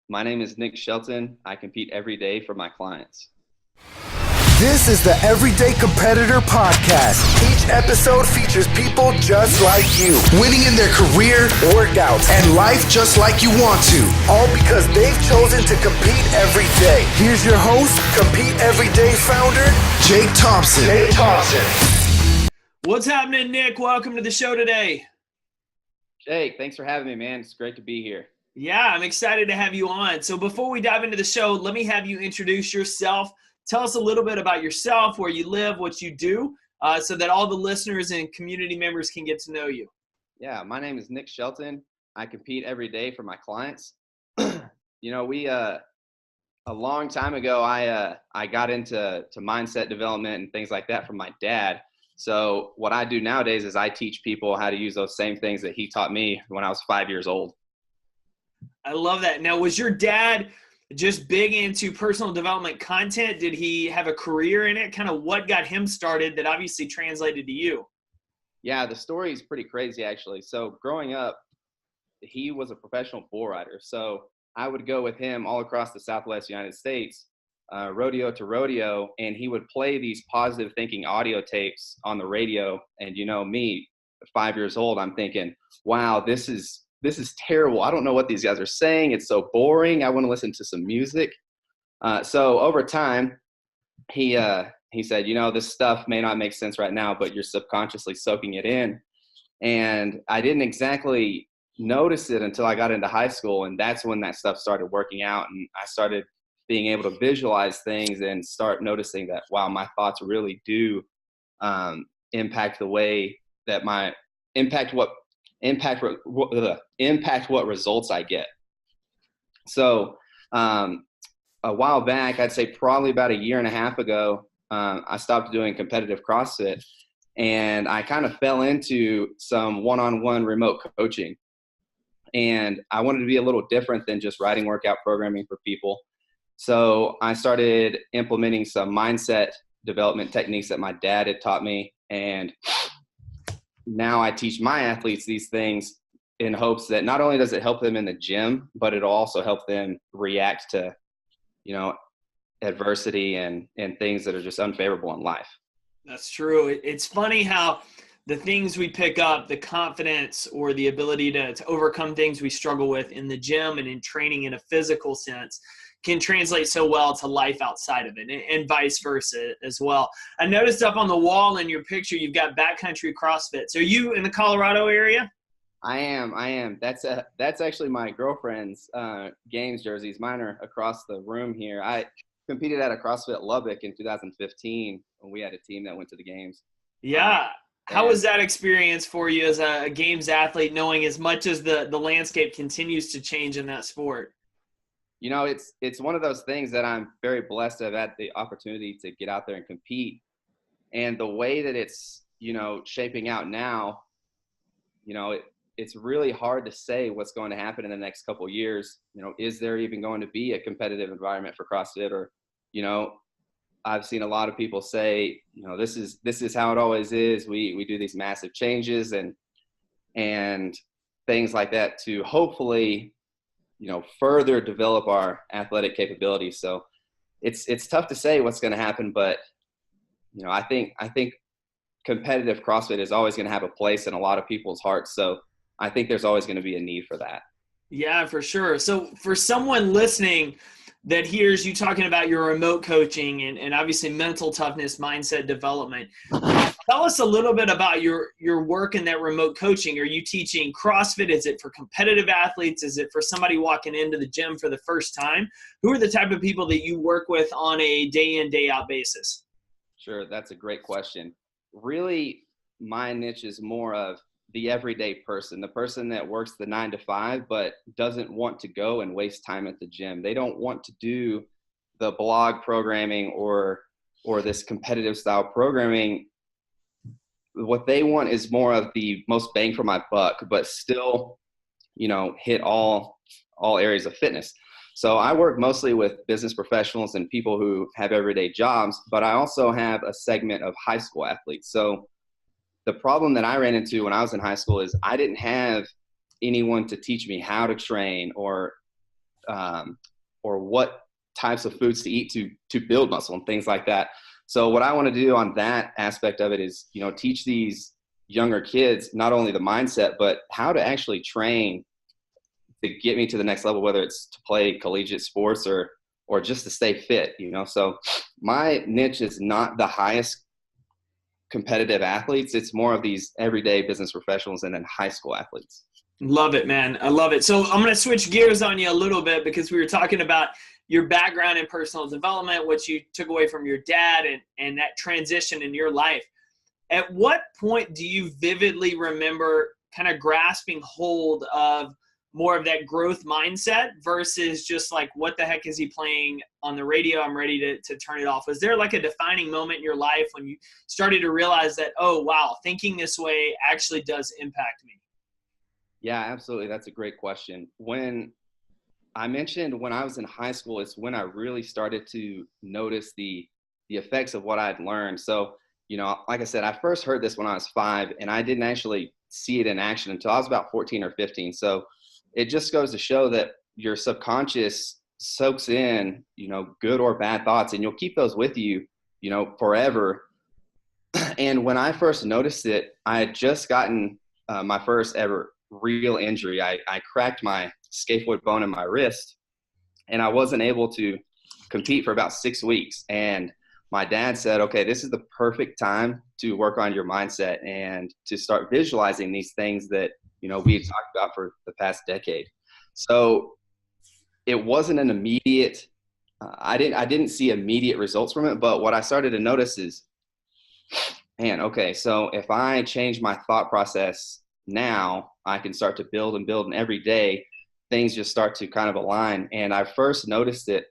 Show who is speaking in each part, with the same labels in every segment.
Speaker 1: My name is Nick Shelton. I compete every day for my clients.
Speaker 2: This is the Everyday Competitor Podcast. Each episode features people just like you, winning in their career, workouts, and life just like you want to. All because they've chosen to compete every day. Here's your host, Compete Everyday founder, Jake Thompson.
Speaker 3: What's happening, Nick? Welcome to the show today.
Speaker 1: Jake, thanks for having me, man. It's great to be here.
Speaker 3: Yeah, I'm excited to have you on. So before we dive into the show, let me have you introduce yourself. Tell us a little bit about yourself, where you live, what you do, so that all the listeners and community members can get to know you.
Speaker 1: Yeah, my name is Nick Shelton. I compete every day for my clients. A long time ago, I got into mindset development and things like that from my dad. So what I do nowadays is I teach people how to use those same things that he taught me when I was 5 years old.
Speaker 3: I love that. Now, was your dad just big into personal development content? Did he have a career in it? Kind of what got him started that obviously translated to you?
Speaker 1: Yeah, the story is pretty crazy, actually. So growing up, he was a professional bull rider. So I would go with him all across the Southwest United States, rodeo to rodeo, and he would play these positive thinking audio tapes on the radio. And me, 5 years old, I'm thinking, wow, this is terrible. I don't know what these guys are saying. It's so boring. I want to listen to some music. So over time, he said, this stuff may not make sense right now, but you're subconsciously soaking it in. And I didn't exactly notice it until I got into high school. And that's when that stuff started working out. And I started being able to visualize things and start noticing that, wow, my thoughts really do impact the way that impact what results I get. So a while back, I'd say probably about a year and a half ago, I stopped doing competitive CrossFit, and I kind of fell into some one-on-one remote coaching. And I wanted to be a little different than just writing workout programming for people. So I started implementing some mindset development techniques that my dad had taught me. And now I teach my athletes these things in hopes that not only does it help them in the gym, but it'll also help them react to, adversity and things that are just unfavorable in life.
Speaker 3: That's true. It's funny how the things we pick up, the confidence or the ability to overcome things we struggle with in the gym and in training in a physical sense can translate so well to life outside of it, and vice versa as well. I noticed up on the wall in your picture, you've got backcountry CrossFit. So are you in the Colorado area?
Speaker 1: I am. That's actually my girlfriend's games jerseys. Mine are across the room here. I competed at a CrossFit Lubbock in 2015 when we had a team that went to the games.
Speaker 3: Yeah. How was that experience for you as a games athlete, knowing as much as the landscape continues to change in that sport?
Speaker 1: It's one of those things that I'm very blessed to have had the opportunity to get out there and compete. And the way that it's, shaping out now, it's really hard to say what's going to happen in the next couple of years. Is there even going to be a competitive environment for CrossFit? Or, I've seen a lot of people say, this is how it always is. We do these massive changes and things like that to hopefully, further develop our athletic capabilities. So it's tough to say what's going to happen, but I think competitive CrossFit is always going to have a place in a lot of people's hearts. So I think there's always going to be a need for that. Yeah,
Speaker 3: for sure. So for someone listening that hears you talking about your remote coaching and obviously mental toughness, mindset development, tell us a little bit about your work in that remote coaching. Are you teaching CrossFit? Is it for competitive athletes? Is it for somebody walking into the gym for the first time? Who are the type of people that you work with on a day in, day out basis?
Speaker 1: Sure. That's a great question. Really, my niche is more of the everyday person, the person that works the 9 to 5, but doesn't want to go and waste time at the gym. They don't want to do the blog programming or this competitive style programming. What they want is more of the most bang for my buck, but still, hit all areas of fitness. So I work mostly with business professionals and people who have everyday jobs, but I also have a segment of high school athletes. So the problem that I ran into when I was in high school is I didn't have anyone to teach me how to train or or what types of foods to eat to build muscle and things like that. So what I want to do on that aspect of it is, teach these younger kids not only the mindset, but how to actually train to get me to the next level, whether it's to play collegiate sports or just to stay fit, So my niche is not the highest competitive athletes. It's more of these everyday business professionals and then high school athletes.
Speaker 3: Love it, man. I love it. So I'm going to switch gears on you a little bit because we were talking about your background in personal development, what you took away from your dad and that transition in your life. At what point do you vividly remember kind of grasping hold of more of that growth mindset versus just like, what the heck is he playing on the radio? I'm ready to turn it off. Was there like a defining moment in your life when you started to realize that, oh, wow, thinking this way actually does impact me?
Speaker 1: Yeah, absolutely. That's a great question. When I mentioned when I was in high school, it's when I really started to notice the effects of what I'd learned. So, like I said, I first heard this when I was 5, and I didn't actually see it in action until I was about 14 or 15. So it just goes to show that your subconscious soaks in, good or bad thoughts, and you'll keep those with you, forever. And when I first noticed it, I had just gotten my first ever real injury. I cracked my scaphoid bone in my wrist, and I wasn't able to compete for about 6 weeks. And my dad said, okay, this is the perfect time to work on your mindset and to start visualizing these things that, we had talked about for the past decade. So it wasn't an immediate, I didn't see immediate results from it, but what I started to notice is, man, okay, so if I change my thought process now, I can start to build, and every day things just start to kind of align. And I first noticed it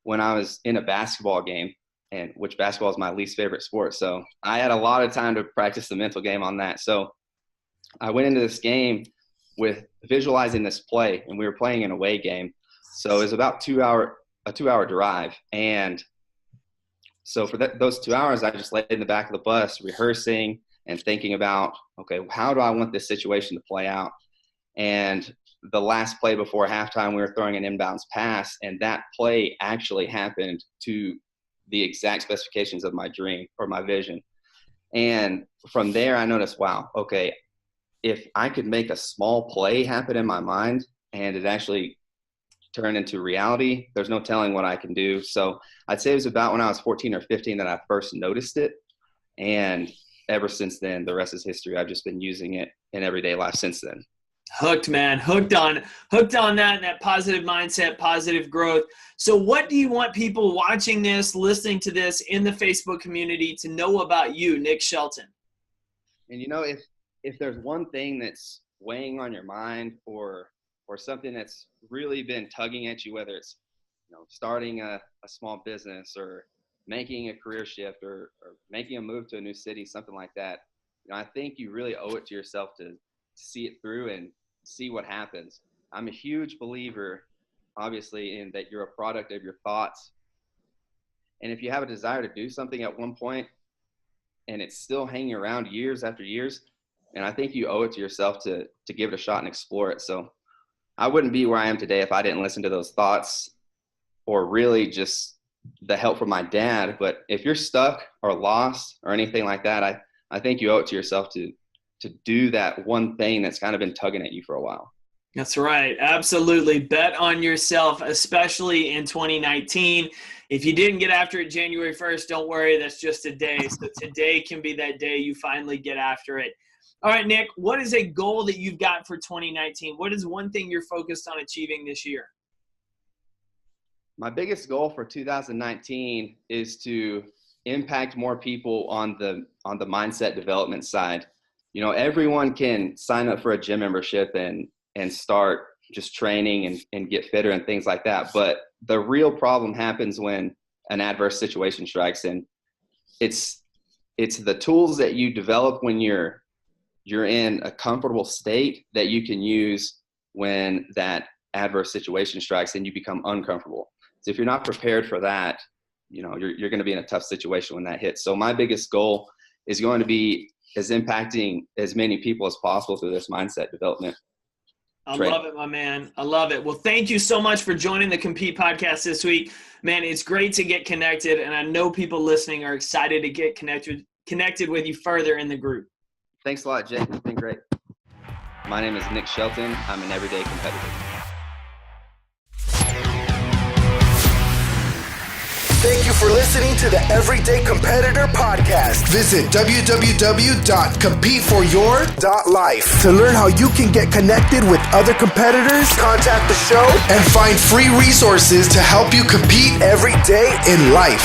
Speaker 1: when I was in a basketball game, and which basketball is my least favorite sport. So I had a lot of time to practice the mental game on that. So I went into this game with visualizing this play, and we were playing an away game. So it was about a 2-hour drive. And so for those 2 hours, I just laid in the back of the bus rehearsing and thinking about, okay, how do I want this situation to play out? And the last play before halftime, we were throwing an inbounds pass, and that play actually happened to the exact specifications of my dream or my vision. And from there, I noticed, wow, okay, if I could make a small play happen in my mind and it actually turn into reality, there's no telling what I can do. So I'd say it was about when I was 14 or 15 that I first noticed it. And ever since then, the rest is history. I've just been using it in everyday life since then.
Speaker 3: Hooked, man. Hooked on that and that positive mindset, positive growth. So what do you want people watching this, listening to this in the Facebook community to know about you, Nick Shelton?
Speaker 1: And if there's one thing that's weighing on your mind or something that's really been tugging at you, whether it's starting a small business or making a career shift or making a move to a new city, something like that, I think you really owe it to yourself to see it through and see what happens. I'm a huge believer, obviously, in that you're a product of your thoughts. And if you have a desire to do something at one point and it's still hanging around years after years, and I think you owe it to yourself to give it a shot and explore it. So I wouldn't be where I am today if I didn't listen to those thoughts or really just the help from my dad. But if you're stuck or lost or anything like that, I think you owe it to yourself to do that one thing that's kind of been tugging at you for a while.
Speaker 3: That's right. Absolutely. Bet on yourself, especially in 2019. If you didn't get after it January 1st, don't worry. That's just a day. So today can be that day you finally get after it. All right, Nick, what is a goal that you've got for 2019? What is one thing you're focused on achieving this year?
Speaker 1: My biggest goal for 2019 is to impact more people on the mindset development side. Everyone can sign up for a gym membership and start just training and get fitter and things like that. But the real problem happens when an adverse situation strikes, and it's the tools that you develop when you're in a comfortable state that you can use when that adverse situation strikes and you become uncomfortable. So if you're not prepared for that, you're going to be in a tough situation when that hits. So my biggest goal is going to be impacting as many people as possible through this mindset development.
Speaker 3: I love it, my man. I love it. Well, thank you so much for joining the Compete podcast this week. Man, it's great to get connected, and I know people listening are excited to get connected with you further in the group.
Speaker 1: Thanks a lot, Jake. It's been great. My name is Nick Shelton. I'm an everyday competitor.
Speaker 2: Thank you for listening to the Everyday Competitor Podcast. Visit www.competeforyour.life to learn how you can get connected with other competitors, contact the show, and find free resources to help you compete every day in life.